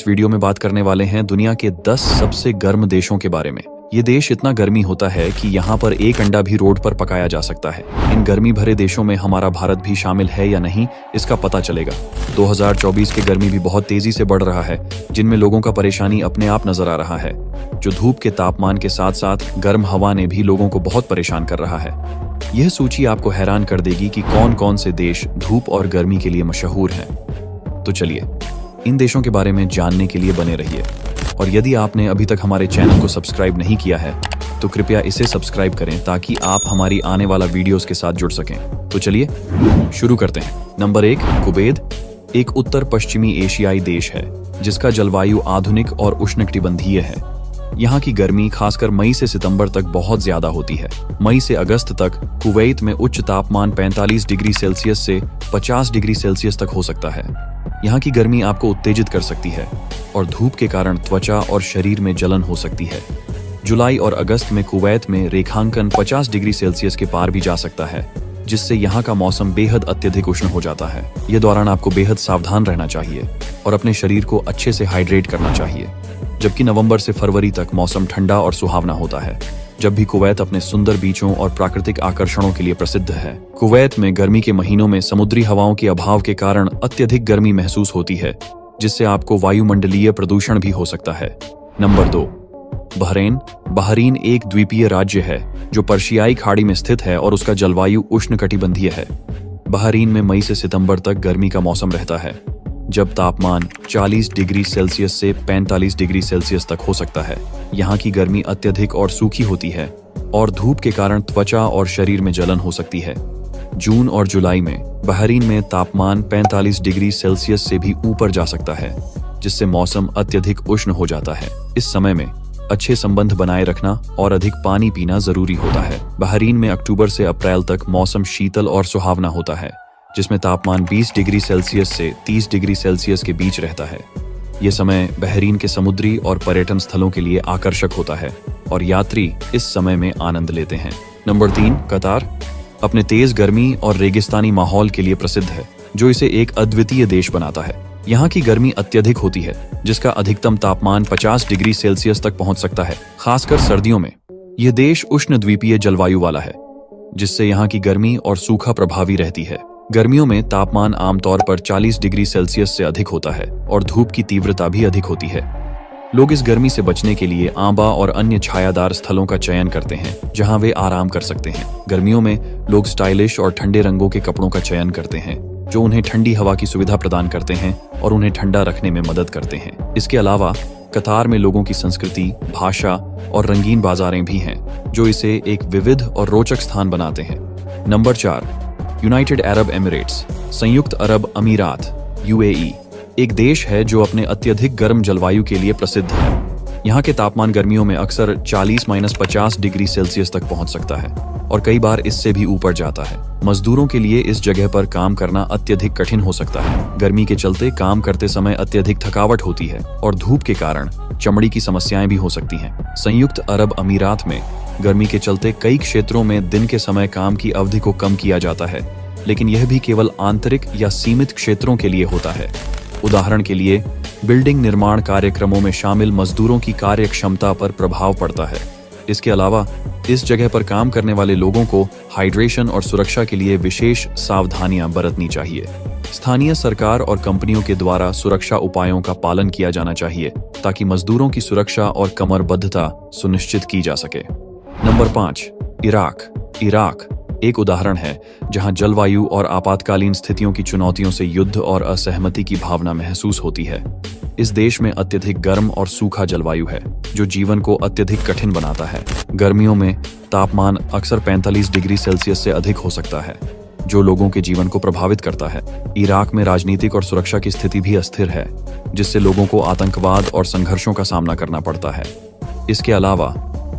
इस वीडियो में बात करने वाले हैं दुनिया के 10 सबसे गर्म देशों के बारे में। ये देश इतना गर्मी होता है कि यहाँ पर एक अंडा भी रोड पर पकाया जा सकता है। इन गर्मी भरे देशों में हमारा भारत भी शामिल है या नहीं, इसका पता चलेगा। 2024 की गर्मी भी बहुत तेजी से बढ़ रहा है, जिनमें लोगों का परेशानी अपने आप नजर आ रहा है। जो धूप के तापमान के साथ साथ गर्म हवा ने भी लोगों को बहुत परेशान कर रहा है। यह सूची आपको हैरान कर देगी कि कौन कौन से देश धूप और गर्मी के लिए मशहूर हैं। तो चलिए इन देशों के बारे में जानने के लिए बने रहिए। और यदि आपने अभी तक हमारे चैनल को सब्सक्राइब नहीं किया है तो कृपया इसे सब्सक्राइब करें ताकि आप हमारी आने वाला वीडियोस के साथ जुड़ सकें। तो चलिए शुरू करते हैं। नंबर 1, कुवैत एक उत्तर पश्चिमी एशियाई देश है जिसका जलवायु आधुनिक और उष्णकटिबंधीय है। यहाँ की गर्मी खासकर मई से सितंबर तक बहुत ज्यादा होती है। मई से अगस्त तक कुवैत में उच्च तापमान 45 डिग्री सेल्सियस से 50 डिग्री सेल्सियस तक हो सकता है। यहाँ की गर्मी आपको उत्तेजित कर सकती है और धूप के कारण त्वचा और शरीर में जलन हो सकती है। जुलाई और अगस्त में कुवैत में रेखांकन 50 डिग्री सेल्सियस के पार भी जा सकता है, जिससे यहाँ का मौसम बेहद अत्यधिक उष्ण हो जाता है। ये दौरान आपको बेहद सावधान रहना चाहिए और अपने शरीर को अच्छे से हाइड्रेट करना चाहिए। जबकि नवंबर से फरवरी तक मौसम ठंडा और सुहावना होता है, जब भी कुवैत अपने सुंदर बीचों और प्राकृतिक आकर्षणों के लिए प्रसिद्ध है। कुवैत में गर्मी के महीनों में समुद्री हवाओं के अभाव के कारण अत्यधिक गर्मी महसूस होती है, जिससे आपको वायुमंडलीय प्रदूषण भी हो सकता है। Number 2, Bahrain. बहरीन एक द्वीपीय राज्य है जो पर्शियाई खाड़ी में स्थित है और उसका जलवायु उष्णकटिबंधीय है। बहरीन में मई से सितंबर तक गर्मी का मौसम रहता है, जब तापमान 40 डिग्री सेल्सियस से 45 डिग्री सेल्सियस तक हो सकता है। यहाँ की गर्मी अत्यधिक और सूखी होती है और धूप के कारण त्वचा और शरीर में जलन हो सकती है। जून और जुलाई में बहरीन में तापमान 45 डिग्री सेल्सियस से भी ऊपर जा सकता है, जिससे मौसम अत्यधिक उष्ण हो जाता है। इस समय में अच्छे संबंध बनाए रखना और अधिक पानी पीना जरूरी होता है। बहरीन में अक्टूबर से अप्रैल तक मौसम शीतल और सुहावना होता है, जिसमें तापमान 20 डिग्री सेल्सियस से 30 डिग्री सेल्सियस के बीच रहता है। ये समय बहरीन के समुद्री और पर्यटन स्थलों के लिए आकर्षक होता है और यात्री इस समय में आनंद लेते हैं। नंबर 3, कतार अपने तेज गर्मी और रेगिस्तानी माहौल के लिए प्रसिद्ध है, जो इसे एक अद्वितीय देश बनाता है। यहाँ की गर्मी अत्यधिक होती है, जिसका अधिकतम तापमान 50 डिग्री सेल्सियस तक पहुंच सकता है, खासकर सर्दियों में। यह देश उष्ण द्वीपीय जलवायु वाला है, जिससे यहाँ की गर्मी और सूखा प्रभावी रहती है। गर्मियों में तापमान आमतौर पर 40 डिग्री सेल्सियस से अधिक होता है और धूप की तीव्रता भी अधिक होती है। लोग इस गर्मी से बचने के लिए आंबा और अन्य छायादार स्थलों का चयन करते हैं, जहां वे आराम कर सकते हैं। गर्मियों में लोग स्टाइलिश और ठंडे रंगों के कपड़ों का चयन करते हैं, जो उन्हें ठंडी हवा की सुविधा प्रदान करते हैं और उन्हें ठंडा रखने में मदद करते हैं। इसके अलावा कतार में लोगों की संस्कृति, भाषा और रंगीन बाजारें भी हैं, जो इसे एक विविध और रोचक स्थान बनाते हैं। नंबर 4, यूनाइटेड अरब एमिरेट्स संयुक्त अरब अमीरात यूएई एक देश है जो अपने अत्यधिक गर्म जलवायु के लिए प्रसिद्ध है। यहाँ के तापमान गर्मियों में अक्सर 40-50 डिग्री सेल्सियस तक पहुँच सकता है और कई बार इससे भी ऊपर जाता है। मजदूरों के लिए इस जगह पर काम करना अत्यधिक कठिन हो सकता है। गर्मी के चलते काम करते समय अत्यधिक थकावट होती है और धूप के कारण चमड़ी की समस्याएं भी हो सकती हैं। संयुक्त अरब अमीरात में गर्मी के चलते कई क्षेत्रों में दिन के समय काम की अवधि को कम किया जाता है, लेकिन यह भी केवल आंतरिक या सीमित क्षेत्रों के लिए होता है। उदाहरण के लिए, बिल्डिंग निर्माण कार्यक्रमों में शामिल मजदूरों की कार्यक्षमता पर प्रभाव पड़ता है। इसके अलावा इस जगह पर काम करने वाले लोगों को हाइड्रेशन और सुरक्षा के लिए विशेष सावधानियां बरतनी चाहिए। स्थानीय सरकार और कंपनियों के द्वारा सुरक्षा उपायों का पालन किया जाना चाहिए ताकि मजदूरों की सुरक्षा और कमरबद्धता सुनिश्चित की जा सके। नंबर 5, इराक एक उदाहरण है जहां जलवायु और आपातकालीन स्थितियों की चुनौतियों से युद्ध और असहमति की भावना महसूस होती है। इस देश में अत्यधिक गर्म और सूखा जलवायु है, जो जीवन को अत्यधिक कठिन बनाता है। गर्मियों में तापमान अक्सर 45 डिग्री सेल्सियस से अधिक हो सकता है, जो लोगों के जीवन को प्रभावित करता है। इराक में राजनीतिक और सुरक्षा की स्थिति भी अस्थिर है, जिससे लोगों को आतंकवाद और संघर्षों का सामना करना पड़ता है। इसके अलावा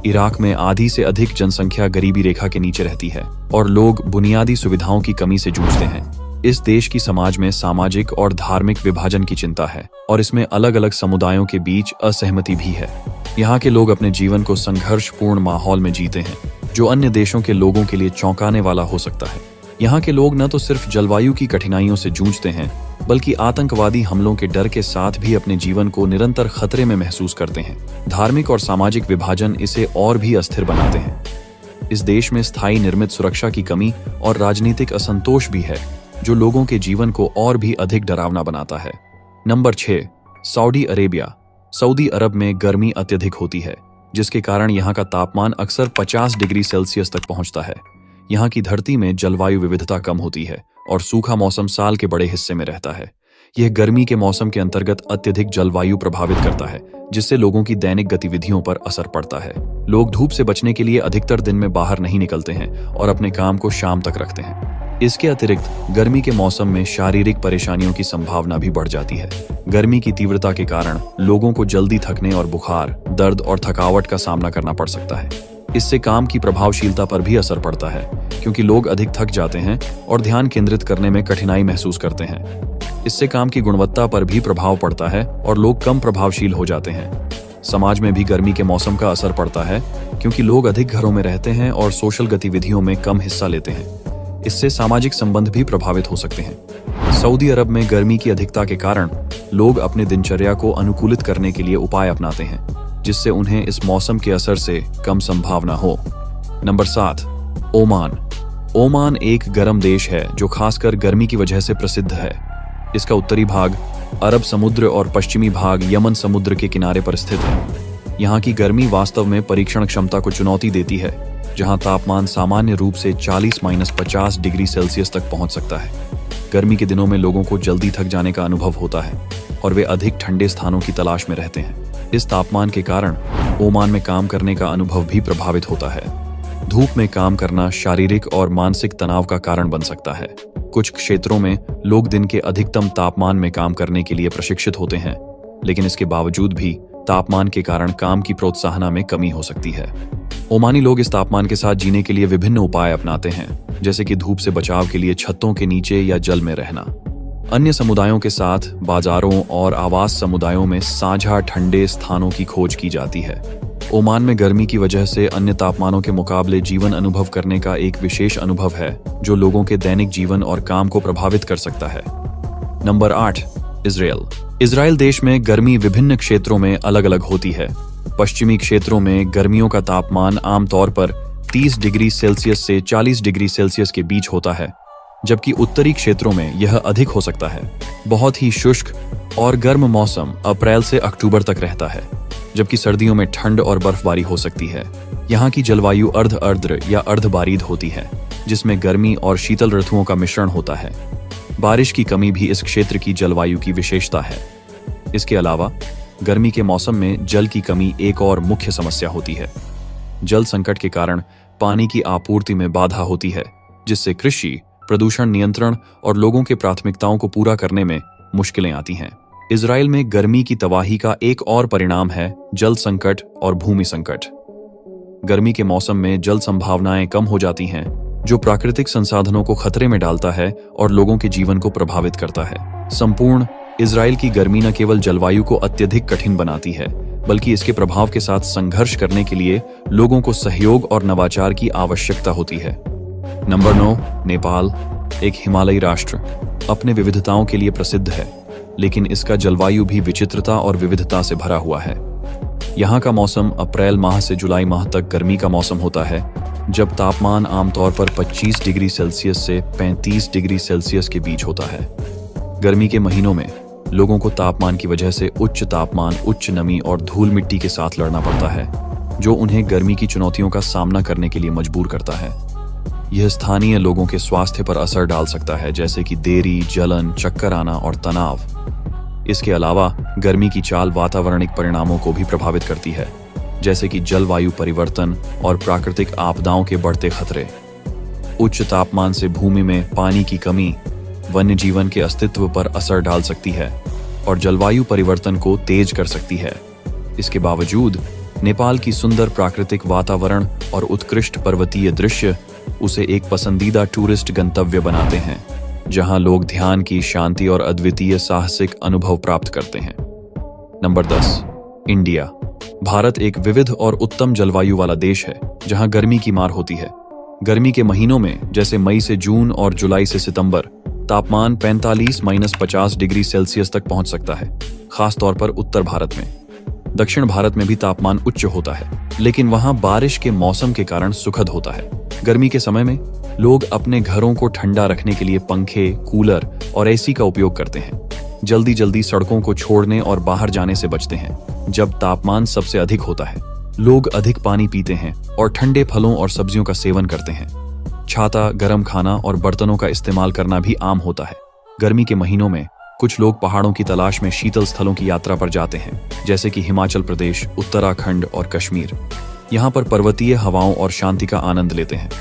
इराक में आधी से अधिक जनसंख्या गरीबी रेखा के नीचे रहती है और लोग बुनियादी सुविधाओं की कमी से जूझते हैं। इस देश की समाज में सामाजिक और धार्मिक विभाजन की चिंता है और इसमें अलग अलग समुदायों के बीच असहमति भी है। यहाँ के लोग अपने जीवन को संघर्षपूर्ण माहौल में जीते हैं, जो अन्य देशों के लोगों के लिए चौंकाने वाला हो सकता है। यहाँ के लोग न तो सिर्फ जलवायु की कठिनाइयों से जूझते हैं, बल्कि आतंकवादी हमलों के डर के साथ भी अपने जीवन को निरंतर खतरे में महसूस करते हैं। धार्मिक और सामाजिक विभाजन इसे और भी अस्थिर बनाते हैं। इस देश में स्थायी निर्मित सुरक्षा की कमी और राजनीतिक असंतोष भी है, जो लोगों के जीवन को और भी अधिक डरावना बनाता है। Number 6, Saudi Arabia. सऊदी अरब में गर्मी अत्यधिक होती है, जिसके कारण यहाँ का तापमान अक्सर 50 डिग्री सेल्सियस तक पहुँचता है। यहाँ की धरती में जलवायु विविधता कम होती है और सूखा मौसम साल के बड़े हिस्से में रहता है। यह गर्मी के मौसम के अंतर्गत अत्यधिक जलवायु प्रभावित करता है, जिससे लोगों की दैनिक गतिविधियों पर असर पड़ता है। लोग धूप से बचने के लिए अधिकतर दिन में बाहर नहीं निकलते हैं और अपने काम को शाम तक रखते हैं। इसके अतिरिक्त गर्मी के मौसम में शारीरिक परेशानियों की संभावना भी बढ़ जाती है। गर्मी की तीव्रता के कारण लोगों को जल्दी थकने और बुखार, दर्द और थकावट का सामना करना पड़ सकता है। इससे काम की प्रभावशीलता पर भी असर पड़ता है, क्योंकि लोग अधिक थक जाते हैं और ध्यान केंद्रित करने में कठिनाई महसूस करते हैं। इससे काम की गुणवत्ता पर भी प्रभाव पड़ता है और लोग कम प्रभावशील हो जाते हैं। समाज में भी गर्मी के मौसम का असर पड़ता है, क्योंकि लोग अधिक घरों में रहते हैं और सोशल गतिविधियों में कम हिस्सा लेते हैं। इससे सामाजिक संबंध भी प्रभावित हो सकते हैं। सऊदी अरब में गर्मी की अधिकता के कारण लोग अपने दिनचर्या को अनुकूलित करने के लिए उपाय अपनाते हैं, जिससे उन्हें इस मौसम के असर से कम संभावना हो। Number 7, Oman. ओमान एक गर्म देश है जो खासकर गर्मी की वजह से प्रसिद्ध है। इसका उत्तरी भाग अरब समुद्र और पश्चिमी भाग यमन समुद्र के किनारे पर स्थित है। यहाँ की गर्मी वास्तव में परीक्षण क्षमता को चुनौती देती है, जहाँ तापमान सामान्य रूप से 40-50 डिग्री सेल्सियस तक पहुँच सकता है। गर्मी के दिनों में लोगों को जल्दी थक जाने का अनुभव होता है और वे अधिक ठंडे स्थानों की तलाश में रहते हैं। इस तापमान के कारण ओमान में काम करने का अनुभव भी प्रभावित होता है। धूप में काम करना शारीरिक और मानसिक तनाव का कारण बन सकता है। कुछ क्षेत्रों में लोग दिन के अधिकतम तापमान में काम करने के लिए प्रशिक्षित होते हैं, लेकिन इसके बावजूद भी तापमान के कारण काम की प्रोत्साहन में कमी हो सकती है। ओमानी लोग इस तापमान के साथ जीने के लिए विभिन्न उपाय अपनाते हैं, जैसे कि धूप से बचाव के लिए छतों के नीचे या जल में रहना। अन्य समुदायों के साथ बाजारों और आवास समुदायों में साझा ठंडे स्थानों की खोज की जाती है। ओमान में गर्मी की वजह से अन्य तापमानों के मुकाबले जीवन अनुभव करने का एक विशेष अनुभव है, जो लोगों के दैनिक जीवन और काम को प्रभावित कर सकता है। Number 8, Israel. इजराइल देश में गर्मी विभिन्न क्षेत्रों में अलग अलग होती है। पश्चिमी क्षेत्रों में गर्मियों का तापमान आमतौर पर 30 डिग्री सेल्सियस से 40 डिग्री सेल्सियस के बीच होता है, जबकि उत्तरी क्षेत्रों में यह अधिक हो सकता है। बहुत ही शुष्क और गर्म मौसम अप्रैल से अक्टूबर तक रहता है, जबकि सर्दियों में ठंड और बर्फबारी हो सकती है। यहाँ की जलवायु अर्ध आर्द्र या अर्ध बारिद होती है, जिसमें गर्मी और शीतल ऋतुओं का मिश्रण होता है। बारिश की कमी भी इस क्षेत्र की जलवायु की विशेषता है। इसके अलावा गर्मी के मौसम में जल की कमी एक और मुख्य समस्या होती है। जल संकट के कारण पानी की आपूर्ति में बाधा होती है, जिससे कृषि, प्रदूषण नियंत्रण और लोगों के प्राथमिकताओं को पूरा करने में मुश्किलें आती हैं। इजराइल में गर्मी की तबाही का एक और परिणाम है जल संकट और भूमि संकट। गर्मी के मौसम में जल संभावनाएं कम हो जाती हैं, जो प्राकृतिक संसाधनों को खतरे में डालता है और लोगों के जीवन को प्रभावित करता है। संपूर्ण इजराइल की गर्मी न केवल जलवायु को अत्यधिक कठिन बनाती है, बल्कि इसके प्रभाव के साथ संघर्ष करने के लिए लोगों को सहयोग और नवाचार की आवश्यकता होती है। नंबर 9, नेपाल। एक हिमालयी राष्ट्र अपने विविधताओं के लिए प्रसिद्ध है, लेकिन इसका जलवायु भी विचित्रता और विविधता से भरा हुआ है। यहाँ का मौसम अप्रैल माह से जुलाई माह तक गर्मी का मौसम होता है, जब तापमान आमतौर पर 25 डिग्री सेल्सियस से 35 डिग्री सेल्सियस के बीच होता है। गर्मी के महीनों में लोगों को तापमान की वजह से उच्च तापमान, उच्च नमी और धूल मिट्टी के साथ लड़ना पड़ता है, जो उन्हें गर्मी की चुनौतियों का सामना करने के लिए मजबूर करता है। यह स्थानीय लोगों के स्वास्थ्य पर असर डाल सकता है, जैसे कि देरी, जलन, चक्कर आना और तनाव। इसके अलावा गर्मी की चाल वातावरणिक परिणामों को भी प्रभावित करती है, जैसे कि जलवायु परिवर्तन और प्राकृतिक आपदाओं के बढ़ते खतरे। उच्च तापमान से भूमि में पानी की कमी वन्य जीवन के अस्तित्व पर असर डाल सकती है और जलवायु परिवर्तन को तेज कर सकती है। इसके बावजूद नेपाल की सुंदर प्राकृतिक वातावरण और उत्कृष्ट पर्वतीय दृश्य उसे एक पसंदीदा टूरिस्ट गंतव्य बनाते हैं, जहां लोग ध्यान की शांति और अद्वितीय साहसिक अनुभव प्राप्त करते हैं। Number 10, India. भारत एक विविध और उत्तम जलवायु वाला देश है, जहां गर्मी की मार होती है। गर्मी के महीनों में जैसे मई से जून और जुलाई से सितंबर तापमान 45-50 डिग्री सेल्सियस तक पहुंच सकता है, खासतौर पर उत्तर भारत में। दक्षिण भारत में भी तापमान उच्च होता है, लेकिन वहां बारिश के मौसम के कारण सुखद होता है। गर्मी के समय में लोग अपने घरों को ठंडा रखने के लिए पंखे, कूलर और एसी का उपयोग करते हैं। जल्दी जल्दी सड़कों को छोड़ने और बाहर जाने से बचते हैं। जब तापमान सबसे अधिक होता है, लोग अधिक पानी पीते हैं और ठंडे फलों और सब्जियों का सेवन करते हैं। छाता, गर्म खाना और बर्तनों का इस्तेमाल करना भी आम होता है। गर्मी के महीनों में कुछ लोग पहाड़ों की तलाश में शीतल स्थलों की यात्रा पर जाते हैं, जैसे कि हिमाचल प्रदेश, उत्तराखंड और कश्मीर। यहाँ पर पर्वतीय हवाओं और शांति का आनंद लेते हैं।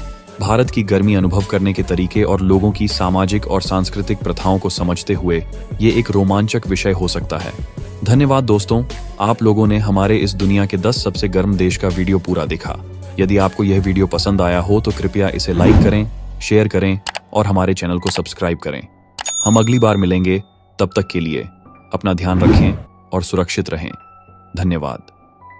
भारत की गर्मी अनुभव करने के तरीके और लोगों की सामाजिक और सांस्कृतिक प्रथाओं को समझते हुए ये एक रोमांचक विषय हो सकता है। धन्यवाद दोस्तों, आप लोगों ने हमारे इस दुनिया के 10 सबसे गर्म देश का वीडियो पूरा देखा। यदि आपको यह वीडियो पसंद आया हो तो कृपया इसे लाइक करें, शेयर करें और हमारे चैनल को सब्सक्राइब करें। हम अगली बार मिलेंगे, तब तक के लिए अपना ध्यान रखें और सुरक्षित रहें। धन्यवाद।